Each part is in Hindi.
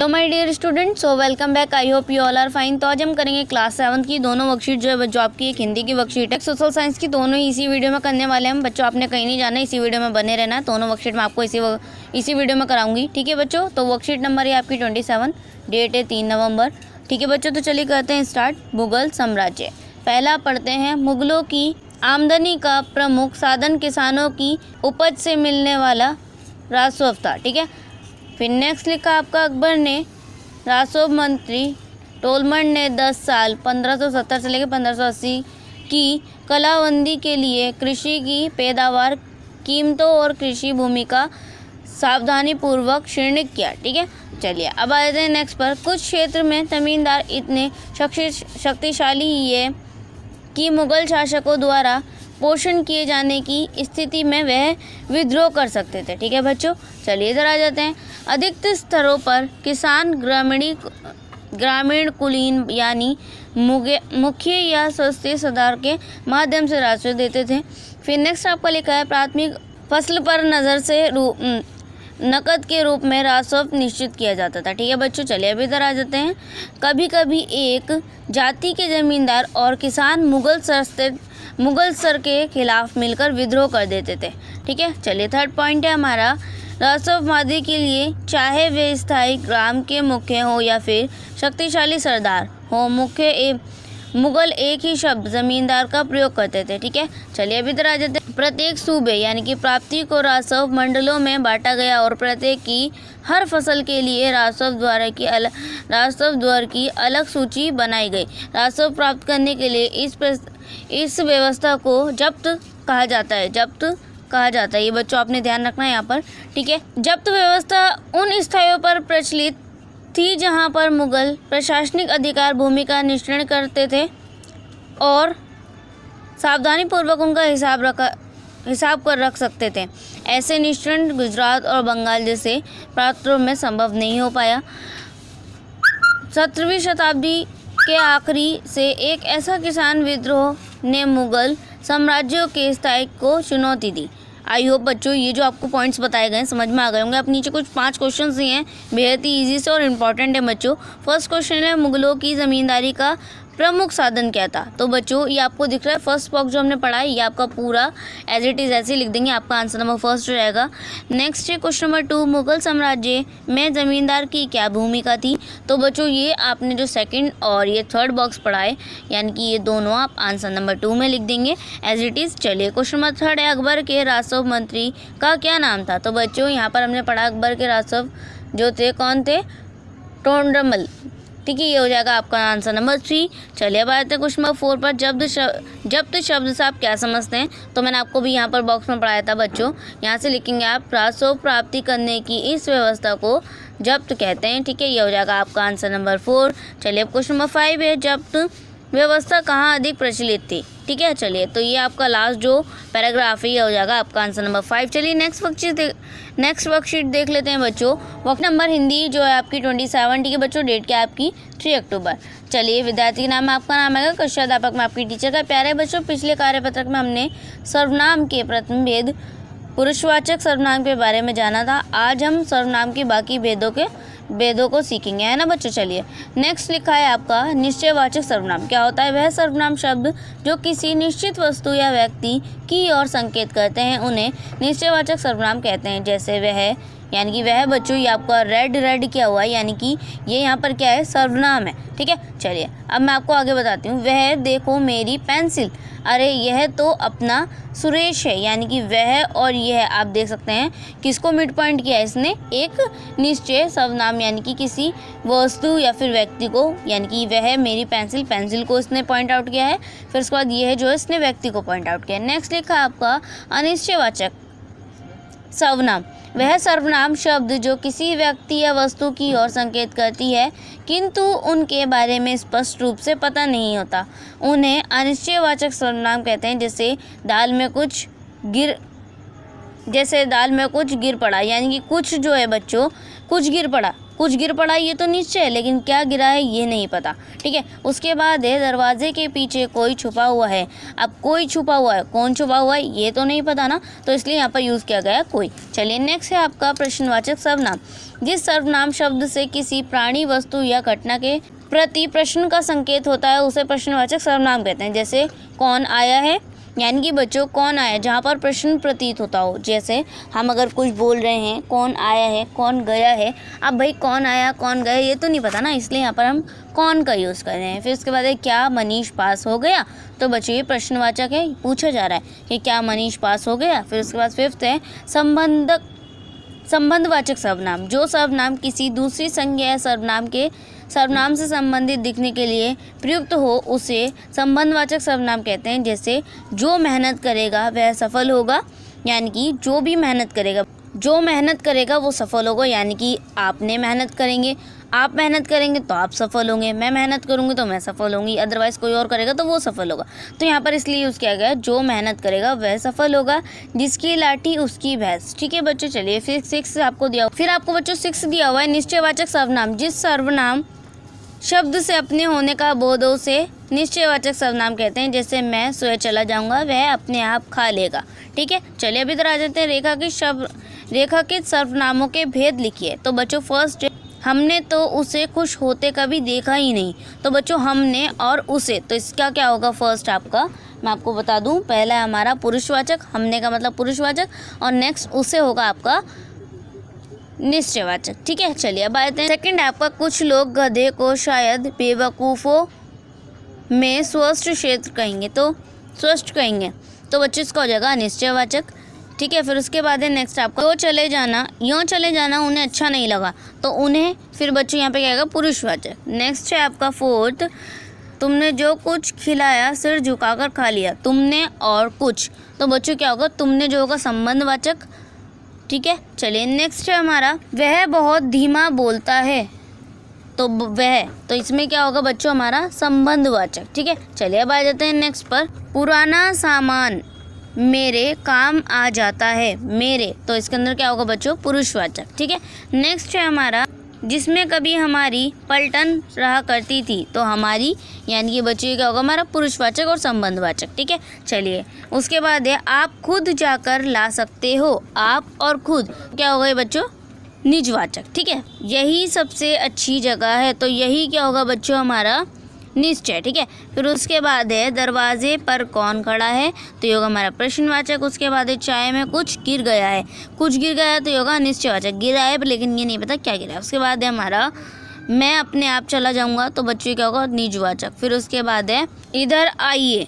तो my dear students, so welcome back. I hope you all are fine. तो आज हम करेंगे क्लास 7 की दोनों वर्कशीट जो है बच्चों, आपकी एक हिंदी की वर्कशीट है, सोशल साइंस की, दोनों ही इसी वीडियो में करने वाले हैं बच्चों। आपने कहीं नहीं जाना, इसी वीडियो में बने रहना है। दोनों वर्कशीट में आपको इसी वीडियो में कराऊंगी, ठीक है बच्चों। तो वर्कशीट नंबर है आपकी 27, डेट है 3 नवंबर, ठीक है बच्चों। तो चलिए करते हैं स्टार्ट। मुगल साम्राज्य। पहला पढ़ते हैं, मुगलों की आमदनी का प्रमुख साधन किसानों की उपज से मिलने वाला राजस्व था, ठीक है। फिर नेक्स्ट लिखा आपका, अकबर ने राजस्व मंत्री टोलमन ने 10 साल 1570 से लेकर 1580 की कलाबंदी के लिए कृषि की पैदावार, कीमतों और कृषि भूमि का सावधानी पूर्वक क्षीण किया, ठीक है। चलिए अब आ जाते हैं नेक्स्ट पर। कुछ क्षेत्र में जमींदार इतने शक्तिशाली ये कि मुगल शासकों द्वारा पोषण किए जाने की स्थिति में वह विद्रोह कर सकते थे, ठीक है बच्चों। चलिए इधर आ जाते हैं। अधिकतर स्तरों पर किसान ग्रामीण कुलीन यानी मुख्य या सस्ते सरदार के माध्यम से राजस्व देते थे। फिर नेक्स्ट आपका लिखा है, प्राथमिक फसल पर नज़र से नकद के रूप में राजस्व निश्चित किया जाता था, ठीक है बच्चों। चलिए अब इधर आ जाते हैं। कभी कभी एक जाति के जमींदार और किसान मुगल सर के खिलाफ मिलकर विद्रोह कर देते थे, ठीक है। चलिए थर्ड पॉइंट है हमारा, राजस्व मादे के लिए चाहे वे स्थायी ग्राम के मुख्य हो या फिर शक्तिशाली सरदार हो, मुगल एक ही शब्द जमींदार का प्रयोग करते थे, ठीक है। चलिए अभी इधर आ जाते हैं। प्रत्येक सूबे यानी कि प्राप्ति को राजस्व मंडलों में बांटा गया और प्रत्येक की हर फसल के लिए राजस्व द्वार की अलग सूची बनाई गई। राजस्व प्राप्त करने के लिए इस व्यवस्था को जब्त कहा जाता है। ये बच्चों आपने ध्यान रखना है यहाँ पर, ठीक है। जब्त व्यवस्था उन स्थानों पर प्रचलित थी जहाँ पर मुगल प्रशासनिक अधिकार भूमि का निरीक्षण करते थे और सावधानीपूर्वक उनका हिसाब कर रख सकते थे। ऐसे निरीक्षण गुजरात और बंगाल जैसे प्रांतों में संभव नहीं हो पाया। 17वीं शताब्दी के आखिरी से एक ऐसा किसान विद्रोह ने मुगल साम्राज्य के स्थायित्व को चुनौती दी। आई होप बच्चों ये जो आपको पॉइंट्स बताए गए समझ में आ गए होंगे। अब नीचे कुछ 5 क्वेश्चन दिए हैं, बेहद ही ईजी से और इम्पॉर्टेंट है बच्चों। फर्स्ट क्वेश्चन है, मुगलों की ज़मींदारी का प्रमुख साधन क्या था? तो बच्चों ये आपको दिख रहा है फर्स्ट बॉक्स जो हमने पढ़ा है, ये आपका पूरा एज इट इज़ ऐसे ही लिख देंगे, आपका आंसर नंबर फर्स्ट रहेगा। नेक्स्ट है क्वेश्चन नंबर 2, मुगल साम्राज्य में ज़मींदार की क्या भूमिका थी? तो बच्चों ये आपने जो सेकंड और ये थर्ड बॉक्स पढ़ा है, यानी कि ये दोनों आप आंसर नंबर 2 में लिख देंगे एज इट इज़। चलिए क्वेश्चन नंबर 3 है, अकबर के राजस्व मंत्री का क्या नाम था? तो बच्चों यहाँ पर हमने पढ़ा अकबर के राजस्व जो थे कौन थे? टोंडरमल, ठीक है। ये हो जाएगा आपका आंसर नंबर 3। चलिए अब आते हैं क्वेश्चन नंबर 4 पर। जब्त शब्द से आप क्या समझते हैं? तो मैंने आपको भी यहाँ पर बॉक्स में पढ़ाया था बच्चों, यहाँ से लिखेंगे आप, राजस्व प्राप्ति करने की इस व्यवस्था को जब्त कहते हैं, ठीक है। ये हो जाएगा आपका आंसर नंबर 4। चलिए अब क्वेश्चन नंबर 5 है, जब्त व्यवस्था कहाँ अधिक प्रचलित थी? ठीक है। चलिए तो ये आपका लास्ट जो पैराग्राफ है ये हो जाएगा आपका आंसर नंबर 5। चलिए नेक्स्ट वर्कशीट देख लेते हैं बच्चों। वर्क नंबर हिंदी जो है आपकी 27, ठीक है बच्चों। डेट क्या है आपकी? 3 अक्टूबर। चलिए विद्यार्थी के नाम में आपका नाम आएगा, कक्षा अध्यापक में आपकी टीचर का प्यार है बच्चों। पिछले कार्यपत्रक में हमने सर्वनाम के प्रथम भेद पुरुषवाचक सर्वनाम के बारे में जाना था। आज हम सर्वनाम के बाकी भेदों को सीखेंगे, है ना बच्चों। चलिए नेक्स्ट लिखा है आपका, निश्चयवाचक सर्वनाम क्या होता है? वह सर्वनाम शब्द जो किसी निश्चित वस्तु या व्यक्ति की ओर संकेत करते हैं उन्हें निश्चयवाचक सर्वनाम कहते हैं। जैसे वह, यानी कि वह बच्चों ये आपका रेड क्या हुआ है, यानी कि ये यहाँ पर क्या है? सर्वनाम है, ठीक है। चलिए अब मैं आपको आगे बताती हूँ। वह देखो मेरी पेंसिल, अरे यह तो अपना सुरेश है, यानी कि वह और यह आप देख सकते हैं किसको मिड पॉइंट किया है इसने? एक निश्चय सर्वनाम, यानी कि किसी वस्तु या फिर व्यक्ति को, यानी कि वह मेरी पेंसिल को इसने पॉइंट आउट किया है। फिर उसके बाद यह जो है इसने व्यक्ति को पॉइंट आउट किया है। नेक्स्ट लिखा है आपका, अनिश्चयवाचक सर्वनाम, वह सर्वनाम शब्द जो किसी व्यक्ति या वस्तु की ओर संकेत करती है किंतु उनके बारे में स्पष्ट रूप से पता नहीं होता, उन्हें अनिश्चयवाचक सर्वनाम कहते हैं। जैसे दाल में कुछ गिर पड़ा, यानी कि कुछ जो है बच्चों कुछ गिर पड़ा, कुछ गिर पड़ा ये तो निश्चय है, लेकिन क्या गिरा है ये नहीं पता। ठीक है, उसके बाद है दरवाजे के पीछे कोई छुपा हुआ है। अब कोई छुपा हुआ है, कौन छुपा हुआ है ये तो नहीं पता ना, तो इसलिए यहाँ पर यूज़ किया गया कोई। चलिए नेक्स्ट है आपका प्रश्नवाचक सर्वनाम। जिस सर्वनाम शब्द से किसी प्राणी, वस्तु या घटना के प्रति प्रश्न का संकेत होता है उसे प्रश्नवाचक सर्वनाम कहते हैं। जैसे कौन आया है, यानी कि बच्चों कौन आया, जहाँ पर प्रश्न प्रतीत होता हो। जैसे हम अगर कुछ बोल रहे हैं कौन आया है, कौन गया है, अब भाई कौन आया कौन गया ये तो नहीं पता ना, इसलिए यहाँ पर हम कौन का यूज़ कर रहे हैं। फिर उसके बाद है क्या मनीष पास हो गया, तो बच्चों ये प्रश्नवाचक है, पूछा जा रहा है कि क्या मनीष पास हो गया। फिर उसके बाद फिफ्थ है संबंधवाचक सर्वनाम। जो सर्वनाम किसी दूसरी संज्ञा या सर्वनाम से संबंधित दिखने के लिए प्रयुक्त हो उसे संबंधवाचक सर्वनाम कहते हैं। जैसे जो मेहनत करेगा वह सफल होगा, यानी कि जो भी मेहनत करेगा वो सफल होगा, यानी कि आपने मेहनत करेंगे, आप मेहनत करेंगे तो आप सफल होंगे, मैं मेहनत करूँगी तो मैं सफल होंगी, अदरवाइज़ कोई और करेगा तो वो सफल होगा। तो यहाँ पर इसलिए यूज़ किया गया जो मेहनत करेगा वह सफल होगा, जिसकी लाठी उसकी भैंस। ठीक है बच्चों, चलिए फिर सिक्स आपको दिया हुआ है निश्चयवाचक सर्वनाम। जिस सर्वनाम शब्द से अपने होने का बोध हो उसे निश्चयवाचक सर्वनाम कहते हैं। जैसे मैं सोए चला जाऊँगा, वह अपने आप खा लेगा। ठीक है, चलिए अभी इधर आ जाते हैं। रेखांकित सर्वनामों के भेद लिखिए। तो बच्चों फर्स्ट हमने तो उसे खुश होते कभी देखा ही नहीं। तो बच्चों हमने और उसे, तो इसका क्या होगा फर्स्ट आपका, मैं आपको बता दूं, पहला है हमारा पुरुषवाचक, हमने का मतलब पुरुषवाचक, और नेक्स्ट उसे होगा आपका निश्चयवाचक। ठीक है, चलिए अब आते हैं सेकंड है आपका कुछ लोग गधे को शायद बेवकूफ़ों में स्वस्थ क्षेत्र कहेंगे, तो स्वस्थ कहेंगे, तो बच्चों इसका हो जाएगा निश्चयवाचक। ठीक है, फिर उसके बाद है नेक्स्ट आपका यूँ चले जाना उन्हें अच्छा नहीं लगा, तो उन्हें, फिर बच्चों यहाँ पे क्या आएगा पुरुषवाचक। नेक्स्ट है आपका फोर्थ, तुमने जो कुछ खिलाया सिर झुकाकर खा लिया, तुमने और कुछ, तो बच्चों क्या होगा तुमने जो होगा संबंधवाचक। ठीक है, चलिए नेक्स्ट है हमारा वह बहुत धीमा बोलता है, तो वह, तो इसमें क्या होगा बच्चों हमारा संबंधवाचक। ठीक है, चलिए अब आ जाते हैं नेक्स्ट पर, पुराना सामान मेरे काम आ जाता है, मेरे, तो इसके अंदर क्या होगा बच्चों पुरुषवाचक। ठीक है, नेक्स्ट है हमारा जिसमें कभी हमारी पलटन रहा करती थी, तो हमारी, यानी कि बच्चों क्या होगा हमारा पुरुषवाचक और संबंधवाचक। ठीक है, चलिए उसके बाद है आप खुद जाकर ला सकते हो, आप और खुद क्या होगा ये बच्चों निजवाचक। ठीक है, यही सबसे अच्छी जगह है, तो यही क्या होगा बच्चों हमारा निश्चय। ठीक है, फिर उसके बाद है दरवाजे पर कौन खड़ा है, तो ये होगा हमारा प्रश्नवाचक। उसके बाद है चाय में कुछ गिर गया है, तो ये होगा निश्चयवाचक, गिरा है लेकिन ये नहीं पता क्या गिरा है। उसके बाद है हमारा मैं अपने आप चला जाऊंगा, तो बच्चों क्या होगा निजवाचक। फिर उसके बाद है इधर आइए,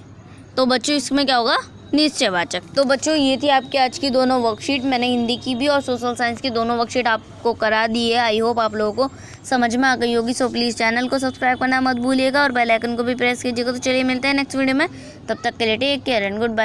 तो बच्चों इसमें क्या होगा निश्चयवाचक। तो बच्चों ये थी आपकी आज की दोनों वर्कशीट, मैंने हिंदी की भी और सोशल साइंस की दोनों वर्कशीट आपको करा दी है। आई होप आप लोगों को समझ में आ गई होगी। सो प्लीज़ चैनल को सब्सक्राइब करना मत भूलिएगा और बेल आइकन को भी प्रेस कीजिएगा। तो चलिए मिलते हैं नेक्स्ट वीडियो में, तब तक के लिए take care and good bye.